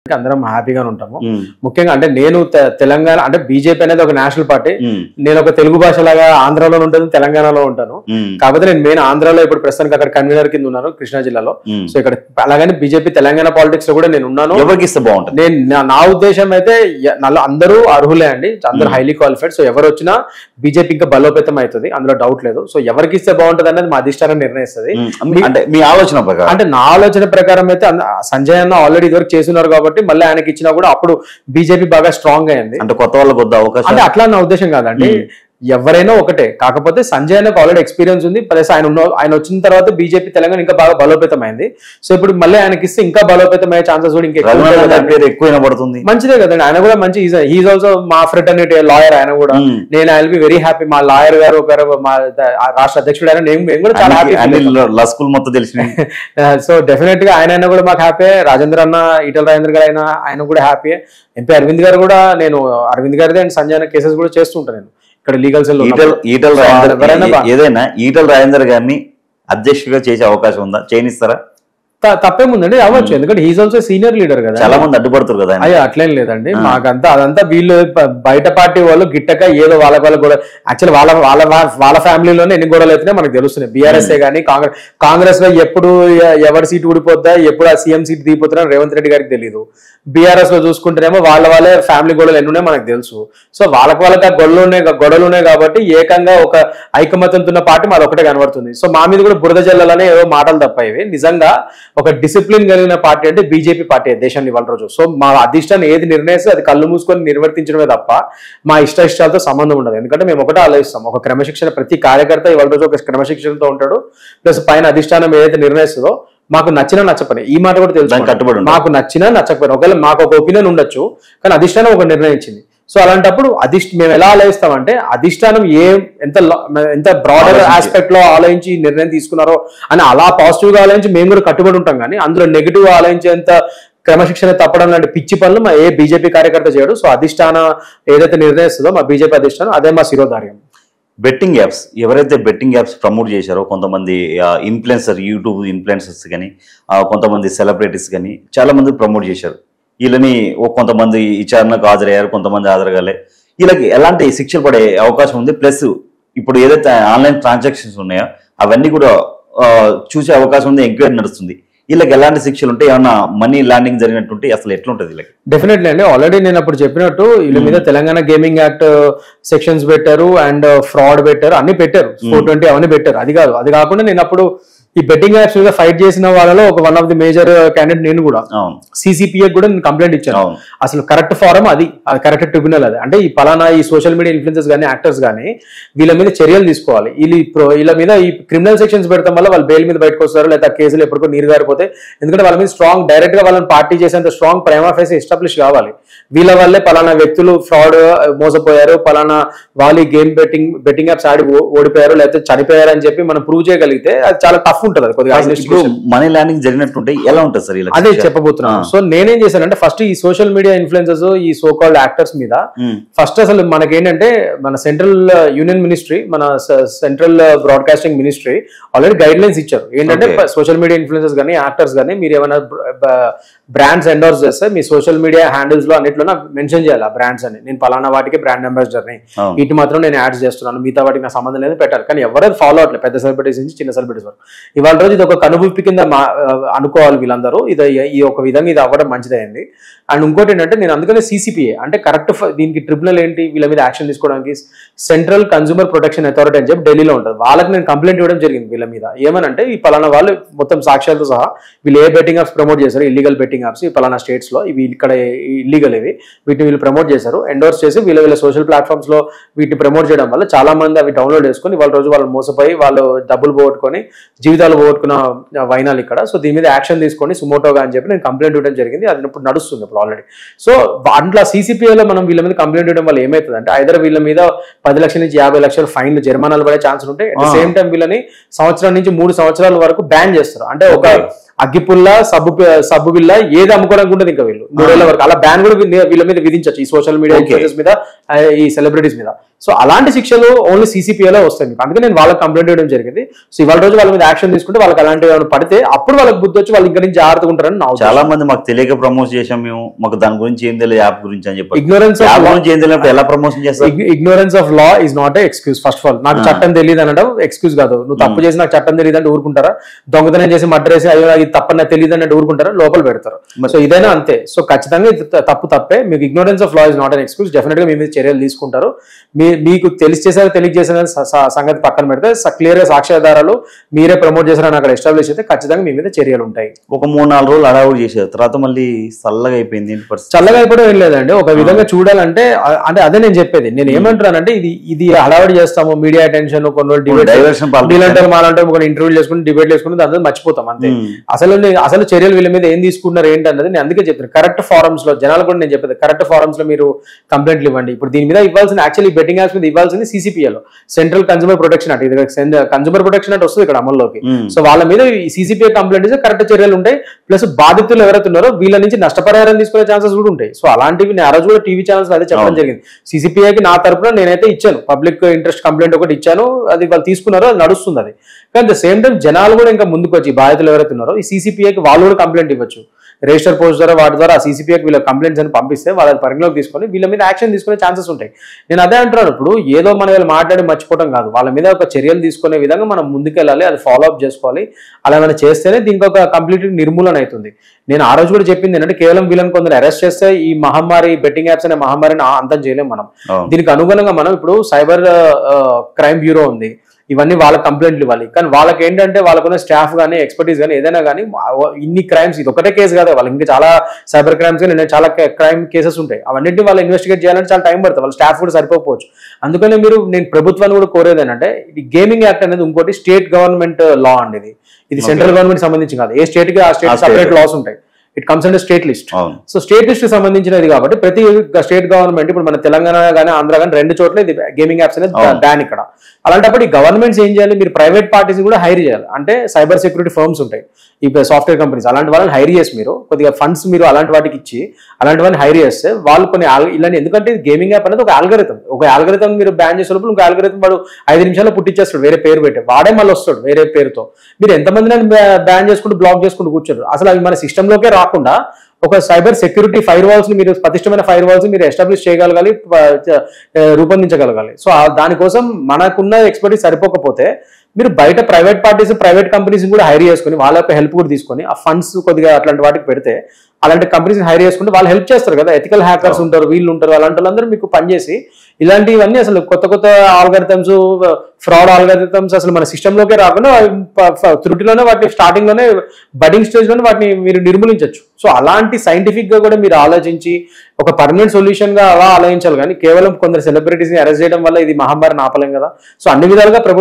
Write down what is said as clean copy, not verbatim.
అందరం హ్యాపీగా ఉంటాము. ముఖ్యంగా అంటే నేను తెలంగాణ అంటే బీజేపీ అనేది ఒక నేషనల్ పార్టీ. నేను ఒక తెలుగు భాష లాగా ఆంధ్రాలో ఉంటాను, తెలంగాణలో ఉంటాను. కాకపోతే నేను మెయిన్ ఆంధ్రాలో ఇప్పుడు ప్రస్తుతానికి అక్కడ కన్వీనర్ కింద ఉన్నాను కృష్ణా జిల్లాలో. సో ఇక్కడ అలాగని బీజేపీ తెలంగాణ పాలిటిక్స్ లో కూడా నేను ఉన్నాను. ఎవరికి ఇస్తే బాగుంటుంది? నేను నా ఉద్దేశం అయితే అందరూ అర్హులే అండి, అందరూ హైలీ క్వాలిఫైడ్. సో ఎవరు వచ్చినా బీజేపీ ఇంకా బలోపేతం అవుతుంది, అందులో డౌట్ లేదు. సో ఎవరికి ఇస్తే బాగుంటుంది అనేది మా అధిష్టానం నిర్ణయిస్తుంది. అంటే మీ ఆలోచన ప్రకారం? అంటే నా ఆలోచన ప్రకారం అయితే సంజయ్ అన్న ఆల్రెడీ ఇదివరకు చేస్తున్నారు కాబట్టి మళ్ళీ ఆయనకి ఇచ్చినా కూడా అప్పుడు బీజేపీ బాగా స్ట్రాంగ్ అయింది. అంటే కొత్త వాళ్ళకి వద్ద అవకాశం అంటే అట్లా నా ఉద్దేశం కాదండి, ఎవరైనా ఒకటే. కాకపోతే సంజయ్ అన్నకు ఆల్రెడీ ఎక్స్పీరియన్స్ ఉంది, ప్లస్ ఆయన వచ్చిన తర్వాత బీజేపీ తెలంగాణ ఇంకా బాగా బలోపేతం అయింది. సో ఇప్పుడు మళ్ళీ ఆయనకి ఇస్తే ఇంకా బలోపేతం అయ్యే ఛాన్సెస్ కూడా ఇంకా ఎక్కువ వినబడుతుంది. మంచిదే కదండి, ఆయన కూడా మంచి హీజ్ ఆల్సో మా ఫ్రెటర్నిటీ లాయర్. ఆయన కూడా నేను I will be very happy. మా లాయర్ గారు ఒకరు మా రాష్ట్ర అధ్యక్షుడు ఆయన, నేను కూడా చాలా హ్యాపీ. మొత్తం తెలిసిన సో డెఫినెట్ గా ఆయన కూడా మాకు హ్యాపీ. రాజేంద్ర అన్న, ఈటల రాజేంద్ర గారు ఆయన కూడా హ్యాపీ. ఎంపీ అరవింద్ గారు కూడా, నేను అరవింద్ గారిది అండ్ సంజయ్ అన్న కేసెస్ కూడా చేస్తుంటాను నేను ఇక్కడ లీగల్ సెల్. ఏదైనా ఈటల రాజేందర్ గారిని అధ్యక్షుడిగా చేసే అవకాశం ఉందా? చేయనిస్తారా? తప్పేముందండి, అవ్వచ్చు. ఎందుకంటే హీజ్ ఆల్సో సీనియర్ లీడర్ కదా. చాలా మంది అడ్డుపడుతారు కదా. అయ్యో అట్లేం లేదండి, మాకంతా అదంతా వీళ్ళు బయట పార్టీ వాళ్ళు గిట్టక ఏదో వాళ్ళ కూడా యాక్చువల్ వాళ్ళ ఫ్యామిలీలోనే ఎన్ని గొడవలు అయితేనే మనకు తెలుస్తున్నాయి. బీఆర్ఎస్ కానీ కాంగ్రెస్ లో ఎప్పుడు ఎవరి సీట్ ఊడిపోద్దా, ఎప్పుడు ఆ సీఎం సీట్ దిగిపోతున్నా రేవంత్ రెడ్డి గారికి తెలియదు. బీఆర్ఎస్ లో చూసుకుంటేనేమో వాళ్ళే ఫ్యామిలీ గొడవలు ఎన్నున్నాయి మనకు తెలుసు. సో వాళ్ళకి ఆ గొడవలు ఉన్నాయి కాబట్టి ఏకంగా ఒక ఐకమత్యంతో ఉన్న పార్టీ మాది ఒకటే కనబడుతుంది. సో మా మీద కూడా బురద జల్లాలనే ఏవో మాటలు తప్ప ఇవి. నిజంగా ఒక డిసిప్లిన్ కలిగిన పార్టీ అంటే బీజేపీ పార్టీ దేశాన్ని ఇవాళ రోజు. సో మా అధిష్టాన్ని ఏది నిర్ణయిస్తే అది కళ్ళు మూసుకొని నిర్వర్తించడమే తప్ప మా ఇష్టాలతో సంబంధం ఉండదు. ఎందుకంటే మేము ఒకటే ఆలోచిస్తాం, ఒక క్రమశిక్షణ, ప్రతి కార్యకర్త ఇవాళ రోజు ఒక క్రమశిక్షణతో ఉంటాడు. ప్లస్ పైన అధిష్టానం ఏదైతే నిర్ణయిస్తుందో మాకు నచ్చినా నచ్చపని, ఈ మాట కూడా తెలుసు, కట్టుబడి మాకు నచ్చినా నచ్చకపోయినా ఒకవేళ మాకు ఒక ఒపీనియన్ ఉండొచ్చు, కానీ అధిష్టానం ఒక నిర్ణయించింది. సో అలాంటప్పుడు మేము ఎలా ఆలోచిస్తామంటే అధిష్టానం ఎంత బ్రాడర్ ఆస్పెక్ట్ లో ఆలోచించి నిర్ణయం తీసుకున్నారో అని అలా పాజిటివ్ గా ఆలోచించి మేము కూడా కట్టుబడి ఉంటాం. కానీ అందులో నెగిటివ్ గా ఆలోచించేంత క్రమశిక్షణ తప్పడం లాంటి పిచ్చి పనులు మా ఏ బీజేపీ కార్యకర్త చేయడు. సో అధిష్టానం ఏదైతే నిర్ణయిస్తుందో మా బీజేపీ అధిష్టానం అదే మా శిరోధార్యం. బెట్టింగ్ యాప్స్, ఎవరైతే బెట్టింగ్ యాప్స్ ప్రమోట్ చేశారో కొంతమంది యూట్యూబ్ ఇన్ఫ్లుయెన్సర్స్ కానీ, కొంతమంది సెలబ్రిటీస్ కానీ చాలా మంది ప్రమోట్ చేశారు. వీళ్ళని కొంతమంది విచారణకు హాజరయ్యారు, కొంతమంది హాజరగాలే. వీళ్ళకి ఎలాంటి శిక్షలు పడే అవకాశం ఉంది? ప్లస్ ఇప్పుడు ఏదైతే ఆన్లైన్ ట్రాన్సాక్షన్స్ ఉన్నాయో అవన్నీ కూడా చూసే అవకాశం ఉంది, ఎంక్వైరీ నడుస్తుంది. వీళ్ళకి ఎలాంటి శిక్షలు ఉంటాయి? ఏమన్నా మనీ ల్యాండింగ్ జరిగినట్టుంటే అసలు ఎట్లుంటుంది వీళ్ళకి? డెఫినెట్లీ అండి, ఆల్రెడీ నేను అప్పుడు చెప్పినట్టు వీళ్ళ మీద తెలంగాణ గేమింగ్ యాక్ట్ సెక్షన్స్ పెట్టారు అండ్ ఫ్రాడ్ పెట్టారు, అన్ని పెట్టారు, 420 అవన్నీ పెట్టారు. అది కాకుండా నేను అప్పుడు ఈ బెట్టింగ్ యాప్స్ మీద ఫైట్ చేసిన వాళ్ళలో ఒక one of the major candidate నేను కూడా. సిసిపిఏ కూడా నేను కంప్లైంట్ ఇచ్చాను. అసలు కరెక్ట్ ఫారం అది కరెక్ట్ ట్రిబ్యునల్ అది. అంటే ఈ పలానా ఈ సోషల్ మీడియా ఇన్ఫ్లుయెన్సర్స్ కానీ యాక్టర్స్ కానీ వీళ్ళ మీద చర్యలు తీసుకోవాలి. వీళ్ళ మీద ఈ క్రిమినల్ సెక్షన్స్ పెడతాం వల్ల వాళ్ళు బెయిల్ మీద బయటకు వస్తారు, లేదా కేసులు ఎప్పటికో నీరు గారిపోతే. ఎందుకంటే వాళ్ళ మీద స్ట్రాంగ్ డైరెక్ట్ గా వాళ్ళని పార్టీ చేసేంత స్ట్రాంగ్ ప్రైమా ఫేస్ ఎస్టాబ్లిష్ కావాలి. వీళ్ళ వల్లే పలానా వ్యక్తులు ఫ్రాడ్ మోసపోయారు, పలానా వాళ్ళు గేమ్ బెట్టింగ్ యాప్స్ ఆడి ఓడిపోయారు లేకపోతే చనిపోయారు అని చెప్పి మనం ప్రూవ్ చేయగలిగితే అది చాలా టఫ్ ఉంటుంది. అది కొద్దిగా మనీ ల్యాండింగ్ జరిగినట్టుంటే ఎలా ఉంటుంది సార్? అదే చెప్పబోతున్నాను. సో నేనేం చేశానంటే ఫస్ట్ ఈ సోషల్ మీడియా ఇన్ఫ్లుయెన్సర్స్, ఈ సో కాల్డ్ యాక్టర్స్ మీద ఫస్ట్ అసలు మనకేంటంటే మన సెంట్రల్ యూనియన్ మినిస్ట్రీ, మన central broadcasting ministry already guide lines ఇచ్చారు. ఏంటంటే సోషల్ మీడియా ఇన్ఫ్లుయెన్సర్స్ కానీ యాక్టర్స్ కానీ మీరు ఏమైనా బ్రాండ్స్ ఎండోర్స్ చేస్తే మీ సోషల్ మీడియా హ్యాండిల్స్ లో అన్నిట్లో మెన్షన్ చేయాలి ఆ బ్రాండ్స్ అని. నేను పలానా వాటికి బ్రాండ్ అంబాసిడర్ ని, వీటి మాత్రం నేను యాడ్స్ చేస్తున్నాను, మిగతా వాటికి నా సంబంధం లేదు పెట్టాలి. కానీ ఎవరైతే ఫాలో అవట్లేదు, పెద్ద సెలబ్రిటీస్ నుంచి చిన్న సెలబ్రిటీస్ వరకు. ఇవాళ రోజు ఇది ఒక కనువిప్పి కింద అనుకోవాలి వీళ్ళందరూ. ఈ ఒక విధంగా ఇది అవ్వడం మంచిదైంది. అండ్ ఇంకోటి ఏంటంటే నేను అందుకనే సిసిపిఏ అంటే కరెక్ట్ దీనికి ట్రిబ్యునల్ ఏంటి వీళ్ళ మీద యాక్షన్ తీసుకోవడానికి సెంట్రల్ కన్స్యూమర్ ప్రొటెక్షన్ అథారిటీ అని చెప్పి ఢిల్లీలో ఉంటుంది. వాళ్ళకి నేను కంప్లైంట్ ఇవ్వడం జరిగింది వీళ్ళ మీద. ఏమనంటే ఈ పలానా వాళ్ళు మొత్తం సాక్ష్యాలతో సహా వీళ్ళు ఏ బెట్టింగ్ యాప్స్ ప్రమోట్ చేశారు, ఇల్లీగల్ బెట్టింగ్ యాప్స్ ఈ పలానా స్టేట్స్ లో, ఇవి ఇక్కడ ఇల్లీగల్, వీటిని వీళ్ళు ప్రమోట్ చేశారు, ఎండోర్స్ చేసి వీళ్ళ సోషల్ ప్లాట్ఫామ్స్ లో వీటిని ప్రమోట్ చేయడం వల్ల చాలా మంది అవి డౌన్లోడ్ చేసుకుని వాళ్ళ రోజు వాళ్ళు మోసపోయి వాళ్ళు డబ్బులు పోగొట్టుకొని జీవితాలు పోగొట్టుకున్న వైనాలు ఇక్కడ. సో దీని మీద యాక్షన్ తీసుకోండి సుమోటోగా అని చెప్పి నేను కంప్లైంట్ ఇవ్వడం జరిగింది. అది ఇప్పుడు నడుస్తుంది ఇప్పుడు ఆల్రెడీ. సో అట్లా సిసిపిఐలో మనం వీళ్ళ మీద కంప్లైంట్ ఇవ్వడం వల్ల ఏమవుతుందంటే ఐదర్ వీళ్ళ మీద 10 లక్షల నుంచి 50 లక్షల ఫైన్లు జరిమానాలు పడే ఛాన్స్ ఉంటాయి. అట్ ద సేమ్ టైం వీళ్ళని సంవత్సరం నుంచి 3 సంవత్సరాల వరకు బ్యాన్ చేస్తారు. అంటే ఒక అగ్గిపుల్ల సబ్బు బిల్ల ఏది అమ్ముకోవడానికి ఉండదు ఇంకా వీళ్ళు 3 ఏళ్ల వరకు. అలా బ్యాన్ కూడా వీళ్ళ మీద విధించవచ్చు, ఈ సోషల్ మీడియా ఇన్ఫ్లుయెన్సర్స్ మీద, ఈ సెలబ్రిటీస్ మీద. సో అలాంటి శిక్షలు ఓన్లీ CCPAలో వస్తాయి మీకు. అందుకే నేను వాళ్ళకి కంప్లైంట్ చేయడం జరిగింది. సో ఇవాళ రోజు వాళ్ళ మీద యాక్షన్ తీసుకుంటే వాళ్ళకి అలాంటివి ఏమైనా పడితే అప్పుడు వాళ్ళకి బుద్ధి వచ్చి వాళ్ళు ఇంకా నుంచి జాగ్రత్తగా ఉంటారని నా ఉద్దేశం. చాలా మంది మాకు తెలియక ప్రమోట్ చేసాం, మేము మాకు దాని గురించి ఏం తెలియదు, యాప్ గురించి అని చెప్పి. ఇగ్నోరెన్స్ గురించి ఏం తెలియనప్పుడు ఎలా ప్రమోషన్ చేస్తారు? Ignorance of law is not a excuse. First of all నాకు చట్టం తెలియదు అనడం ఎక్స్క్యూజ్ కాదు. నువ్వు తప్పు చేసి నాకు చట్టం తెలియదు అంటే ఊరుకుంటారా? దొంగతనం చేసి మర్డర్ చేసి అయ్యో ఇది తప్పని నాకు తెలియదు అంటే ఊరుకుంటారా? లోపల పెడతారు. సో ఇదైనా అంతే. సో ఖచ్చితంగా ఇది తప్పే. మీకు ignorance of law is not an excuse. Definite గా మీ మీద చర్యలు తీసుకుంటారు. మీకు తెలియజేసారో సంగతి పక్కన పెడితే క్లియర్ గా సాక్ష్యాధారాలు మీరే ప్రమోట్ చేశారని అక్కడ ఎస్టాబ్లిష్ అయితే ఖచ్చితంగా మీ మీద చర్యలు ఉంటాయి. ఒక 3-4 రోజులు అడావుడు చేశారు, తర్వాత మళ్ళీ చల్లగా అయిపోయింది. చల్లగా అయిపోవడం ఏం లేదండి. ఒక విధంగా చూడాలంటే అంటే అదే నేను చెప్పేది. నేను ఏమంటున్నానంటే ఇది హడావుడి చేస్తాము, మీడియా అటెన్షన్, కొన్ని మాలంటారు, కొన్ని ఇంటర్వ్యూలు చేసుకుని డిబేట్ చేసుకుని దాంతో మర్చిపోతాం అంతే. అసలు చర్యలు వీళ్ళ మీద ఏం తీసుకున్నారు ఏంటి అన్నది నేను అందుకే చెప్తాను. కరెక్ట్ ఫారమ్స్ లో జనాలు కూడా నేను చెప్పేది, కరెక్ట్ ఫారమ్స్ లో మీరు కంప్లైంట్లు ఇవ్వండి. ఇప్పుడు దీని మీద ఇవ్వాల్సిన యాక్చువల్లీ బెట్టింగ్ యాప్స్ మీద ఇవ్వాల్సింది CCPAలో, సెంట్రల్ కన్స్యూమర్ ప్రొటెక్షన్ యాక్ట్. ఇది కన్స్యూమర్ ప్రొటెక్షన్ యాక్ట్ వస్తుంది ఇక్కడ అమల్లోకి. సో వాళ్ళ మీద CCPA కంప్లైంట్ ఇస్తే కరెక్ట్ చర్యలు ఉంటాయి. ప్లస్ బాధితులు ఎవరైతే ఉన్నారో వీళ్ళ నుంచి నష్టపరిహారం తీసుకునే ఛాన్సెస్ కూడా ఉంటాయి. సో అలాంటివి నేను ఆ రోజు కూడా టీవీ ఛానల్స్ అదే చెప్పడం జరిగింది. CCPAకి నా తరపున నేనైతే ఇచ్చాను, పబ్లిక్ ఇంట్రెస్ట్ కంప్లైంట్ ఒకటి ఇచ్చాను. అది వాళ్ళు తీసుకున్నారో అది నడుస్తుంది. అది కానీ ద సేమ్ టైం జనాలు కూడా ఇంకా ముందుకు వచ్చి బాధితులు ఎవరైతే ఉన్నారో ఈ CCPAకి వాళ్ళు కూడా కంప్లైంట్ ఇవ్వచ్చు. రిజిస్టర్ పోస్ట్ ద్వారా వాటి ద్వారా CCPAకి వీళ్ళ కంప్లైంట్స్ అని పంపిస్తే వాళ్ళ పరిగణలోకి తీసుకొని వీళ్ళ మీద యాక్షన్ తీసుకునే ఛాన్సెస్ ఉంటాయి. నేను అదే అంటున్నాను. ఇప్పుడు ఏదో మన వీళ్ళు మాట్లాడి మర్చిపోవడం కాదు, వాళ్ళ మీద ఒక చర్యలు తీసుకునే విధంగా మనం ముందుకెళ్ళాలి, అది ఫాలో అప్ చేసుకోవాలి. అలా ఏమైనా చేస్తేనే దీనికి ఒక కంప్లీట్ నిర్మూలన అవుతుంది. నేను ఆ రోజు కూడా చెప్పింది ఏంటంటే కేవలం వీళ్ళని కొందరు అరెస్ట్ చేస్తే ఈ మహమ్మారి బెట్టింగ్ యాప్స్ అనే మహమ్మారిని అంతం చేయలేం మనం. దీనికి అనుగుణంగా మనం ఇప్పుడు సైబర్ క్రైమ్ బ్యూరో ఉంది, ఇవన్నీ వాళ్ళ కంప్లైంట్లు ఇవ్వాలి. కానీ వాళ్ళకి ఏంటంటే వాళ్ళకున్న స్టాఫ్ కానీ ఎక్స్పర్టీస్ కానీ ఏదైనా కానీ ఇన్ని క్రైమ్స్, ఇది ఒకటే కేసు కాదు, వాళ్ళకి ఇంకా చాలా సైబర్ క్రైమ్స్ కానీ చాలా క్రైమ్ కేసెస్ ఉంటాయి. అవన్నింటినీ వాళ్ళు ఇన్వెస్టిగేట్ చేయాలంటే చాలా టైం పడుతుంది, వాళ్ళ స్టాఫ్ కూడా సరిపోవచ్చు. అందుకనే నేను ప్రభుత్వాన్ని కూడా కోరేది ఏంటంటే ఈ గేమింగ్ యాక్ట్ అనేది ఇంకోటి స్టేట్ గవర్నమెంట్ లా అండి. ఇది సెంట్రల్ గవర్నమెంట్ సంబంధించి కాదు. ఏ స్టేట్ కి ఆ స్టేట్ సపరేట్ లాస్ ఉంటాయి. It comes under state list. So state list కి సంబంధించినది కాబట్టి ప్రతి స్టేట్ గవర్నమెంట్, ఇప్పుడు మన తెలంగాణ కానీ ఆంధ్ర కానీ 2 చోట్ల ఇది గేమింగ్ యాప్స్ అనేది బ్యాన్ ఇక్కడ. అలాంటప్పుడు ఈ గవర్నమెంట్స్ ఏం చేయాలి, మీరు ప్రైవేట్ పార్టీస్ కూడా హైర్ చేయాలి. అంటే సైబర్ సెక్యూరిటీ ఫర్మ్స్ ఉంటాయి, ఈ సాఫ్ట్వేర్ కంపెనీస్, అలాంటి వాళ్ళని హైర్ చేసి మీరు కొద్దిగా ఫండ్స్ మీరు అలాంటి వాటికి ఇచ్చి అలాంటి వాళ్ళని హైర్ చేస్తే వాళ్ళు కొన్ని ఇలాంటి, ఎందుకంటే గేమింగ్ యాప్ అనేది ఒక ఆల్గరిథం మీరు బ్యాన్ చేసే లోపల ఇంకో ఆల్గరిథం వాడు 5 నిమిషాల్లో పుట్టించేస్తాడు, వేరే పేరు పెట్టి వాడే మళ్ళీ వస్తాడు వేరే పేరుతో. మీరు ఎంతమందిని బ్యాన్ చేసుకుంటూ బ్లాక్ చేసుకుంటూ కూర్చోరు. అసలు అవి మన సిస్టంలోకే రాకుండా ఒక సైబర్ సెక్యూరిటీ ఫైర్ వాల్స్ ని మీరు పటిష్టమైన ఫైర్ వాల్స్ మీరు ఎస్టాబ్లిష్ చేయగలగాలి, రూపొందించగలగాలి. సో దానికోసం మనకున్న ఎక్స్పర్టీస్ సరిపోకపోతే మీరు బయట ప్రైవేట్ పార్టీస్, ప్రైవేట్ కంపెనీస్ కూడా హైర్ చేసుకుని వాళ్ళ యొక్క హెల్ప్ కూడా తీసుకొని ఆ ఫండ్స్ కొద్దిగా అట్లాంటి వాటికి పెడితే, అలాంటి కంపెనీస్ హైర్ చేసుకుంటే వాళ్ళు హెల్ప్ చేస్తారు కదా. ఎథికల్ హ్యాకర్స్ ఉంటారు, వీళ్ళు ఉంటారు, అలాంటి వాళ్ళందరూ మీకు పనిచేసి ఇలాంటివన్నీ అసలు కొత్త ఆల్గరిథమ్స్, ఫ్రాడ్ ఆల్గరిథమ్స్ అసలు మన సిస్టంలోకే రాకుండా త్రుటిలోనే వాటిని స్టార్టింగ్ లోనే బడ్డింగ్ స్టేజ్ లోనే వాటిని మీరు నిర్మూలించవచ్చు. సో అలాంటి సైంటిఫిక్ గా కూడా మీరు ఆలోచించి ఒక పర్మనెంట్ సొల్యూషన్ గా అలా ఆలోచించాలి. కానీ కేవలం కొందరు సెలబ్రిటీస్ ని అరెస్ట్ చేయడం వల్ల ఇది మహమ్మారిని ఆపలేం కదా. సో అన్ని విధాలుగా ప్రభుత్వం